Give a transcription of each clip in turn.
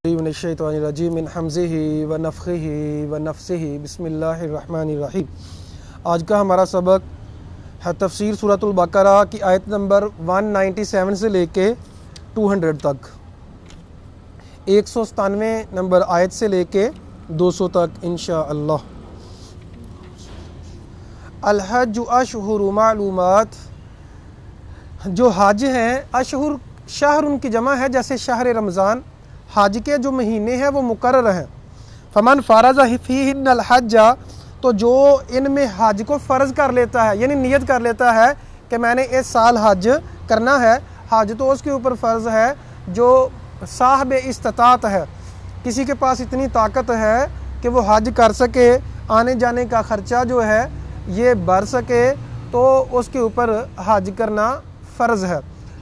من الشیطان الرجیم من حمزہ ونفخہ ونفثہ بسم اللہ الرحمن الرحیم۔ آج کا ہمارا سبق ہے تفسیر سورۃ البقرہ کی آیت نمبر 197 سے لے کے 200 تک، 197 نمبر آیت سے لے کے 200 تک انشاءاللہ۔ الحج اشہر معلومات، جو حج ہیں اشہر، شہر ان کی جمع ہے جیسے شہر رمضان، حج کے جو مہینے ہیں وہ مقرر ہیں۔ فمن فرض فیہن الحج، تو جو ان میں حج کو فرض کر لیتا ہے، یعنی نیت کر لیتا ہے کہ میں نے اس سال حج کرنا ہے، حج تو اس کے اوپر فرض ہے جو صاحب استطاعت ہے، کسی کے پاس اتنی طاقت ہے کہ وہ حج کر سکے، آنے جانے کا خرچہ جو ہے یہ بھر سکے، تو اس کے اوپر حج کرنا فرض ہے۔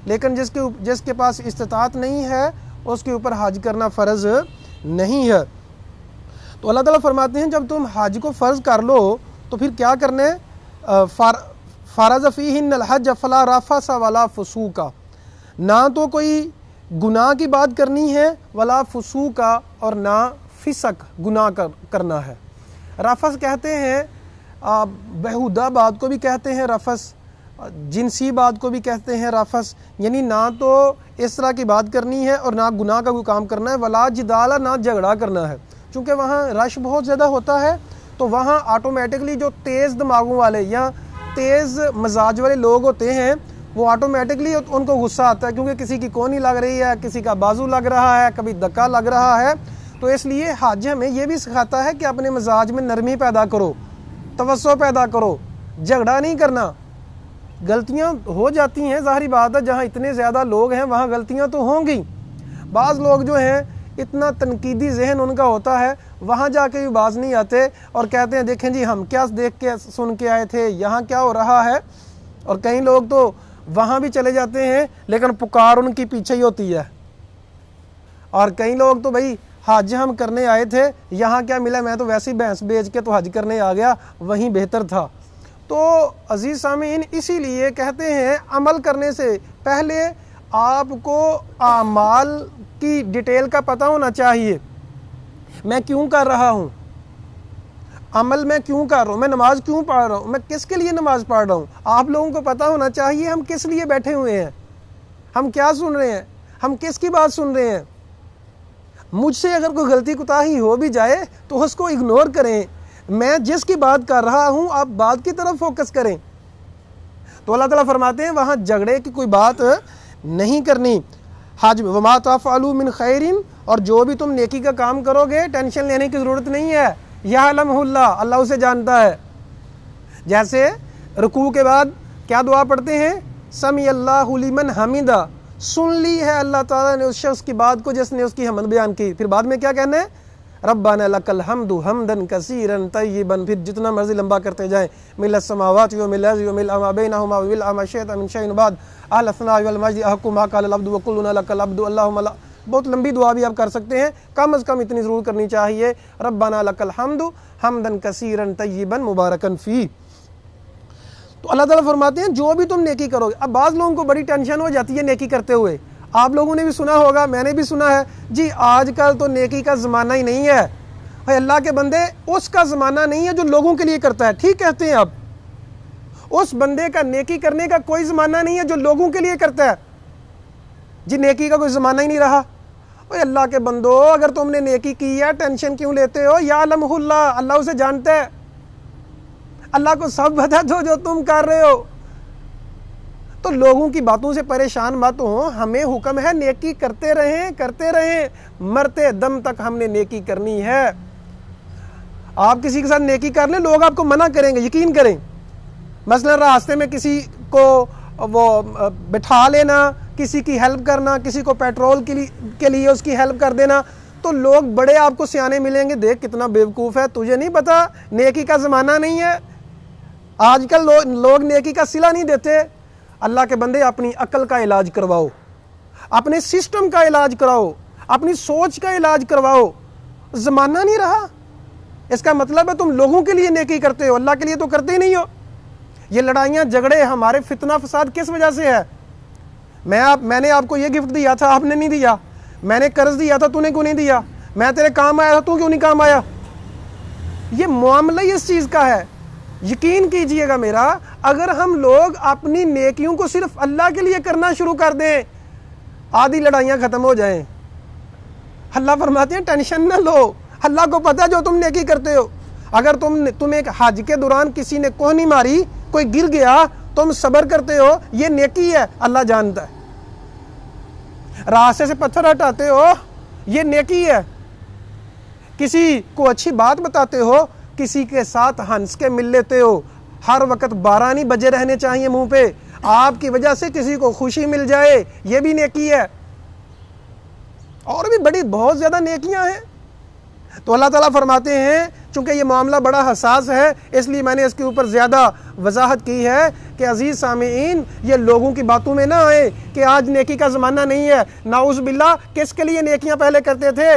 لیکن جس کے پاس استطاعت نہیں ہے اس کے اوپر حج کرنا فرض نہیں ہے۔ تو اللہ تعالیٰ فرماتے ہیں جب تم حج کو فرض کر لو تو پھر کیا کرنے؟ فرض فیہن الحج فلا رفث ولا فسوق، نہ تو کوئی گناہ کی بات کرنی ہے، ولا فسوق، اور نہ فسق گناہ کرنا ہے۔ رفث کہتے ہیں بہودہ بات کو بھی کہتے ہیں رفث، جنسی بات کو بھی کہتے ہیں رفث، یعنی نہ تو اس طرح کی بات کرنی ہے اور نہ گناہ کا کوئی کام کرنا ہے، ولا جدال، نہ جھگڑا کرنا ہے۔ چونکہ وہاں رش بہت زیادہ ہوتا ہے تو وہاں آٹومیٹکلی جو تیز دماغوں والے یا تیز مزاج والے لوگ ہوتے ہیں وہ آٹومیٹکلی ان کو غصہ آتا ہے، کیونکہ کسی کی کونی لگ رہی ہے، کسی کا بازو لگ رہا ہے، کبھی دھکا لگ رہا ہے۔ تو اس لیے حج ہمیں یہ بھی سکھاتا ہے کہ اپنے مزاج میں نرمی پیدا کرو، توسع پیدا کرو، جھگڑا نہیں کرنا۔ غلطیاں ہو جاتی ہیں، ظاہری بات ہے، جہاں اتنے زیادہ لوگ ہیں وہاں غلطیاں تو ہوں گی۔ بعض لوگ جو ہیں اتنا تنقیدی ذہن ان کا ہوتا ہے، وہاں جا کے بھی باز نہیں آتے اور کہتے ہیں دیکھیں جی ہم کیا دیکھ کے سن کے آئے تھے، یہاں کیا ہو رہا ہے۔ اور کئی لوگ تو وہاں بھی چلے جاتے ہیں لیکن پکار ان کی پیچھے ہی ہوتی ہے۔ اور کئی لوگ تو بھائی حج ہم کرنے آئے تھے، یہاں کیا ملا، میں تو ویسے ہی بھینس بیچ کے تو حج کرنے آ گیا، وہیں بہتر تھا۔ تو عزیز سامعین، اسی لیے کہتے ہیں عمل کرنے سے پہلے آپ کو اعمال کی ڈیٹیل کا پتہ ہونا چاہیے۔ میں کیوں کر رہا ہوں، عمل میں کیوں کر رہا ہوں، میں نماز کیوں پڑھ رہا ہوں، میں کس کے لیے نماز پڑھ رہا ہوں۔ آپ لوگوں کو پتہ ہونا چاہیے ہم کس لیے بیٹھے ہوئے ہیں، ہم کیا سن رہے ہیں، ہم کس کی بات سن رہے ہیں۔ مجھ سے اگر کوئی غلطی کوتاہی ہو بھی جائے تو اس کو اگنور کریں، میں جس کی بات کر رہا ہوں آپ بات کی طرف فوکس کریں۔ تو اللہ تعالیٰ فرماتے ہیں وہاں جھگڑے کی کوئی بات نہیں کرنی۔ حج وما تفعلوا من خیر، اور جو بھی تم نیکی کا کام کرو گے ٹینشن لینے کی ضرورت نہیں ہے، یعلمہ اللہ، اللہ اسے جانتا ہے۔ جیسے رکوع کے بعد کیا دعا پڑھتے ہیں؟ سمع اللہ لمن حمدہ، سن لی ہے اللہ تعالیٰ نے اس شخص کی بات کو جس نے اس کی حمد بیان کی۔ پھر بعد میں کیا کہنا ہے؟ ربنا لک الحمد حمدا کثیرا طیبا، پھر جتنا مرضی لمبا کرتے جائیں، مل السماوات ومل الارض ومل ما بینہما ومل ما شئت من شیء بعد اہل الثناء والمجد احق ما قال العبد وکلنا لک العبد اللہم لا۔ بہت لمبی دعا بھی آپ کر سکتے ہیں، کم از کم اتنی ضرور کرنی چاہیے، ربنا لک الحمد حمدا کثیرا طیبا مبارکا فیہ۔ تو اللہ تعالیٰ فرماتے ہیں جو بھی تم نیکی کرو گے۔ اب بعض لوگوں کو بڑی ٹینشن ہو جاتی ہے نیکی کرتے ہوئے، آپ لوگوں نے بھی سنا ہوگا، میں نے بھی سنا ہے، جی آج کل تو نیکی کا زمانہ ہی نہیں ہے۔ بھائی اللہ کے بندے، اس کا زمانہ نہیں ہے جو لوگوں کے لیے کرتا ہے، ٹھیک کہتے ہیں آپ، اس بندے کا نیکی کرنے کا کوئی زمانہ نہیں ہے جو لوگوں کے لیے کرتا ہے۔ جی نیکی کا کوئی زمانہ ہی نہیں رہا۔ بھائی اللہ کے بندو، اگر تم نے نیکی کی ہے ٹینشن کیوں لیتے ہو؟ یعلمہ اللہ، اللہ اسے جانتا ہے، اللہ کو سب بتا دو جو تم کر رہے ہو۔ تو لوگوں کی باتوں سے پریشان مت ہو، ہمیں حکم ہے نیکی کرتے رہیں، مرتے دم تک ہم نے نیکی کرنی ہے۔ آپ کسی کے ساتھ نیکی کر لیں، لوگ آپ کو منع کریں گے، یقین کریں۔ مثلا راستے میں کسی کو وہ بٹھا لینا، کسی کی ہیلپ کرنا، کسی کو پیٹرول کے لیے اس کی ہیلپ کر دینا، تو لوگ بڑے آپ کو سیانے ملیں گے، دیکھ کتنا بیوقوف ہے، تجھے نہیں پتا نیکی کا زمانہ نہیں ہے۔ آج کل لوگ نیکی کا صلہ نہیں دیتے۔ اللہ کے بندے اپنی عقل کا علاج کرواؤ، اپنے سسٹم کا علاج کراؤ، اپنی سوچ کا علاج کرواؤ۔ زمانہ نہیں رہا، اس کا مطلب ہے تم لوگوں کے لیے نیکی کرتے ہو، اللہ کے لیے تو کرتے ہی نہیں ہو۔ یہ لڑائیاں جھگڑے ہمارے فتنہ فساد کس وجہ سے ہے؟ میں نے آپ کو یہ گفٹ دیا تھا، آپ نے نہیں دیا، میں نے قرض دیا تھا تو نے کیوں نہیں دیا, میں تیرے کام آیا تھا تو کیوں نہیں کام آیا. یہ معاملہ ہی اس چیز کا ہے. یقین کیجئے گا میرا, اگر ہم لوگ اپنی نیکیوں کو صرف اللہ کے لیے کرنا شروع کر دیں, آدھی لڑائیاں ختم ہو جائیں. اللہ فرماتے ہیں ٹینشن نہ لو, اللہ کو پتہ ہے جو تم نیکی کرتے ہو. اگر تم ایک حج کے دوران کسی نے کوہنی ماری, کوئی گر گیا, تم صبر کرتے ہو, یہ نیکی ہے, اللہ جانتا ہے. راستے سے پتھر ہٹاتے ہو, یہ نیکی ہے. کسی کو اچھی بات بتاتے ہو, کسی کے ساتھ ہنس کے مل لیتے ہو. ہر وقت 12 نہیں بجے رہنے چاہیے منہ پہ, آپ کی وجہ سے کسی کو خوشی مل جائے, یہ بھی نیکی ہے. اور بھی بڑی بہت زیادہ نیکیاں ہیں. تو اللہ تعالیٰ فرماتے ہیں چونکہ یہ معاملہ بڑا حساس ہے, اس لیے میں نے اس کے اوپر زیادہ وضاحت کی ہے کہ عزیز سامعین, یہ لوگوں کی باتوں میں نہ آئے کہ آج نیکی کا زمانہ نہیں ہے. نعوذ باللہ, کس کے لیے نیکیاں پہلے کرتے تھے؟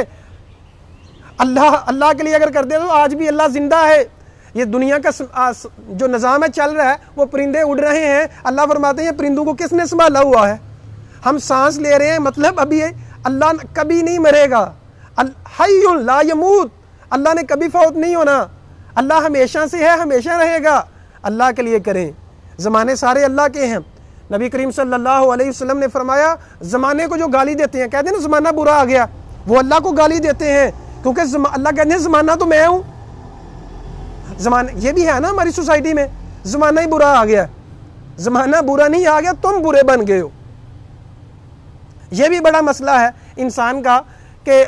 اللہ کے لیے اگر کرتے تو آج بھی اللہ زندہ ہے. یہ دنیا کا جو نظام ہے چل رہا ہے, وہ پرندے اڑ رہے ہیں. اللہ فرماتے ہیں یہ پرندوں کو کس نے سنبھالا ہوا ہے؟ ہم سانس لے رہے ہیں, مطلب ابھی اللہ کبھی نہیں مرے گا. حی لا یموت, اللہ نے کبھی فوت نہیں ہونا. اللہ ہمیشہ سے ہے, ہمیشہ رہے گا. اللہ کے لیے کریں. زمانے سارے اللہ کے ہیں. نبی کریم صلی اللہ علیہ وسلم نے فرمایا زمانے کو جو گالی دیتے ہیں, کہتے ہیں نا زمانہ برا آ گیا, وہ اللہ کو گالی دیتے ہیں, کیونکہ اللہ کہتے ہیں زمانہ تو میں ہوں. زمانہ یہ بھی ہے نا ہماری سوسائٹی میں, زمانہ ہی برا آ گیا. زمانہ برا نہیں آ گیا, تم برے بن گئے ہو. یہ بھی بڑا مسئلہ ہے انسان کا کہ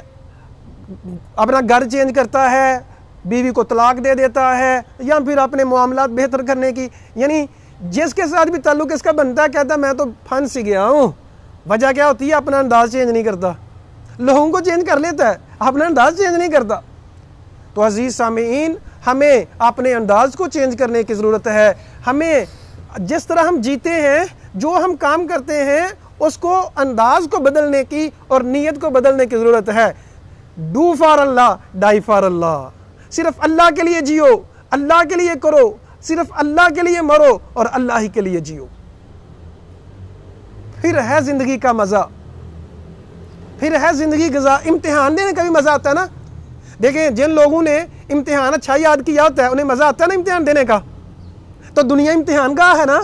اپنا گھر چینج کرتا ہے, بیوی کو طلاق دے دیتا ہے, یا پھر اپنے معاملات بہتر کرنے کی, یعنی جس کے ساتھ بھی تعلق اس کا بنتا ہے کہتا ہے میں تو پھنس گیا ہوں. وجہ کیا ہوتی ہے؟ اپنا انداز چینج نہیں کرتا. لوگوں کو چینج کر لیتا ہے, اپنا انداز چینج نہیں کرتا. تو عزیز سامعین, ہمیں اپنے انداز کو چینج کرنے کی ضرورت ہے. ہمیں جس طرح ہم جیتے ہیں, جو ہم کام کرتے ہیں, اس کو انداز کو بدلنے کی اور نیت کو بدلنے کی ضرورت ہے. Do for Allah, die for Allah. صرف اللہ کے لیے جیو, اللہ کے لیے کرو, صرف اللہ کے لیے مرو اور اللہ ہی کے لیے جیو. پھر ہے زندگی کا مزہ, پھر ہے زندگی غذا. امتحان دینے کا بھی مزہ آتا ہے نا. دیکھیں جن لوگوں نے امتحان اچھا یاد کیا ہوتا ہے, انہیں مزہ آتا ہے نا امتحان دینے کا. تو دنیا امتحان کا ہے نا,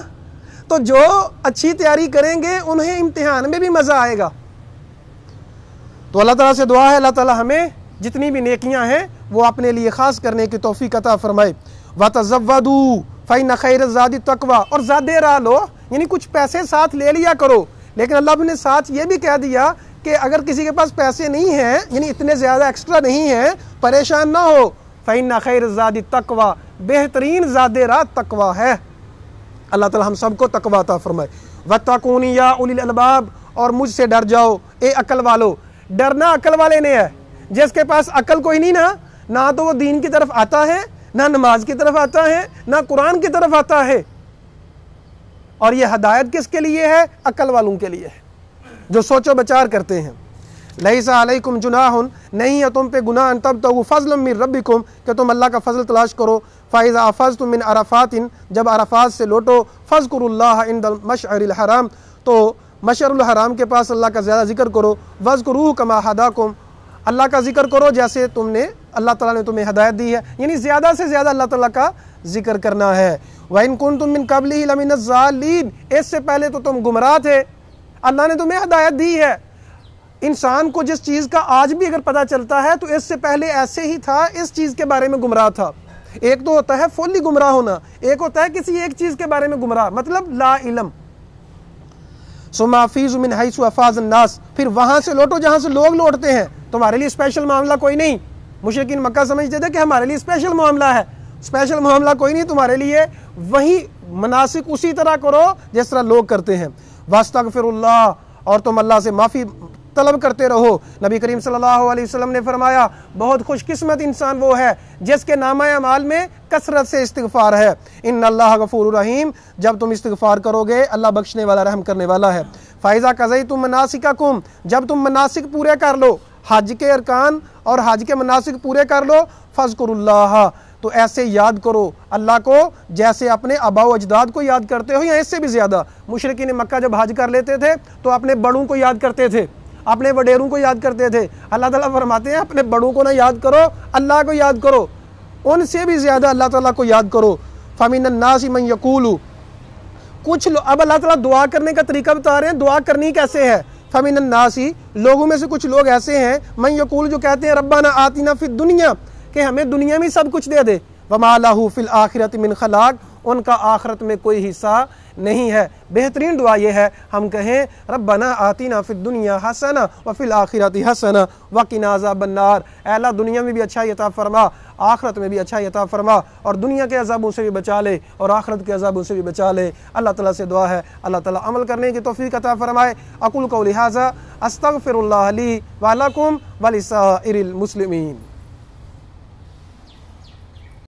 تو جو اچھی تیاری کریں گے انہیں امتحان میں بھی مزہ آئے گا. تو اللہ تعالیٰ سے دعا ہے اللہ تعالیٰ ہمیں جتنی بھی نیکیاں ہیں وہ اپنے لیے خاص کرنے کی توفیق عطا فرمائے. وَتَزَوَّدُوا فَإِنَّ خَيْرَ الزَّادِ التَّقْوَىٰ, اور زیادہ راہ لو, یعنی کچھ پیسے ساتھ لے لیا کرو. لیکن اللہ نے ساتھ یہ بھی کہہ دیا کہ اگر کسی کے پاس پیسے نہیں ہیں, یعنی اتنے زیادہ ایکسٹرا نہیں ہیں, پریشان نہ ہو. فَإِنَّ خَيْرَ الزَّادِ التَّقْوَىٰ, بہترین زیادہ راہ تقویٰ ہے. اللہ تعالیٰ ہم سب کو تقویٰ عطا فرمائے. وَاتَّقُونِ يَا أُولِي الْأَلْبَابِ, اور مجھ سے ڈر جاؤ اے عقل والو. ڈرنا عقل والے نے ہے. جس کے پاس عقل کوئی نہیں نا, نہ تو وہ دین کی طرف آتا ہے, نہ نماز کی طرف آتا ہے, نہ قرآن کی طرف آتا ہے. اور یہ ہدایت کس کے لیے ہے؟ عقل والوں کے لیے ہے, جو سوچ و بچار کرتے ہیں. لیس علیکم جناح, نہیں ہے تم پہ گناہ, ان تبتغوا فضلا من ربکم, کہ تم اللہ کا فضل تلاش کرو. فاذا افضتم من عرفات, جب عرفات سے لوٹو, فاذکروا اللہ عند المشعر الحرام, تو مشعر الحرام کے پاس اللہ کا زیادہ ذکر کرو. واذکروہ کما ہداکم, اللہ کا ذکر کرو جیسے اللہ تعالیٰ نے تمہیں ہدایت دی ہے, یعنی زیادہ سے زیادہ اللہ تعالیٰ کا ذکر کرنا ہے. وَإِن كُنتُم مِّن قَبْلِهِ لَمِنَ الضَّالِّينَ, اس سے پہلے تو تم گمراہ تھے, اللہ نے تمہیں ہدایت دی ہے. انسان کو جس چیز کا آج بھی اگر پتہ چلتا ہے تو اس سے پہلے ایسے ہی تھا, اس چیز کے بارے میں گمراہ تھا. ایک تو ہوتا ہے فلی گمراہ ہونا, ایک ہوتا ہے کسی ایک چیز کے بارے میں گمراہ, مطلب لا علم. ثم افیضوا من حیث افاض الناس, پھر وہاں سے لوٹو جہاں سے لوگ لوٹتے ہیں. تمہارے لیے اسپیشل معاملہ کوئی نہیں. مشرکین مکہ سمجھتے تھے کہ ہمارے لیے اسپیشل معاملہ ہے. اسپیشل معاملہ کوئی نہیں تمہارے لیے, وہی مناسک اسی طرح کرو جس طرح لوگ کرتے ہیں. واستغفر اللہ, اور تم اللہ سے معافی طلب کرتے رہو. نبی کریم صلی اللہ علیہ وسلم نے فرمایا بہت خوش قسمت انسان وہ ہے جس کے نامہ اعمال میں کثرت سے استغفار ہے. ان اللہ غفور رحیم, جب تم استغفار کرو گے اللہ بخشنے والا رحم کرنے والا ہے. فائزہ قضیتم مناسککم, جب تم مناسک پورے کر لو, حج کے ارکان اور حج کے مناسک پورے کر لو, فذکروا اللہ, تو ایسے یاد کرو اللہ کو جیسے اپنے آباء و اجداد کو یاد کرتے ہو, یا اس سے بھی زیادہ. مشرکین مکہ جب حج کر لیتے تھے تو اپنے بڑوں کو یاد کرتے تھے, اپنے وڈیروں کو یاد کرتے تھے. اللہ تعالیٰ فرماتے ہیں اپنے بڑوں کو نہ یاد کرو, اللہ کو یاد کرو, ان سے بھی زیادہ اللہ تعالیٰ کو یاد کرو. فَمِنَ النَّاسِ مَن يَقُولُ, کچھ اب اللہ تعالیٰ دعا کرنے کا طریقہ بتا رہے ہیں, دعا کرنی کیسے ہے. فَمِنَ النَّاسِ, لوگوں میں سے کچھ لوگ ایسے ہیں, مَن يَقُولُ, جو کہتے ہیں رَبَّنَا آتِنَا فِی الدُّنْیَا, کہ ہمیں دنیا میں سب کچھ دے دے. وَمَا لَهُ فِی الْآخِرَةِ مِنْ خَلَاقٍ, ان کا آخرت میں کوئی حصہ نہیں ہے. بہترین دعا یہ ہے ہم کہیں ربنا آتینا فی الدنیا حسنہ وفی الآخرۃ حسنہ وقنا عذاب النار. اے اللہ دنیا میں بھی اچھا عطا فرما, آخرت میں بھی اچھا عطا فرما, اور دنیا کے عذابوں سے بھی بچا لے اور آخرت کے عذابوں سے بھی بچا لے. اللہ تعالیٰ سے دعا ہے اللہ تعالیٰ عمل کرنے کی توفیق عطا فرمائے. اقول قولی ھذا استغفر اللہ لی ولکم ولسائر المسلمین.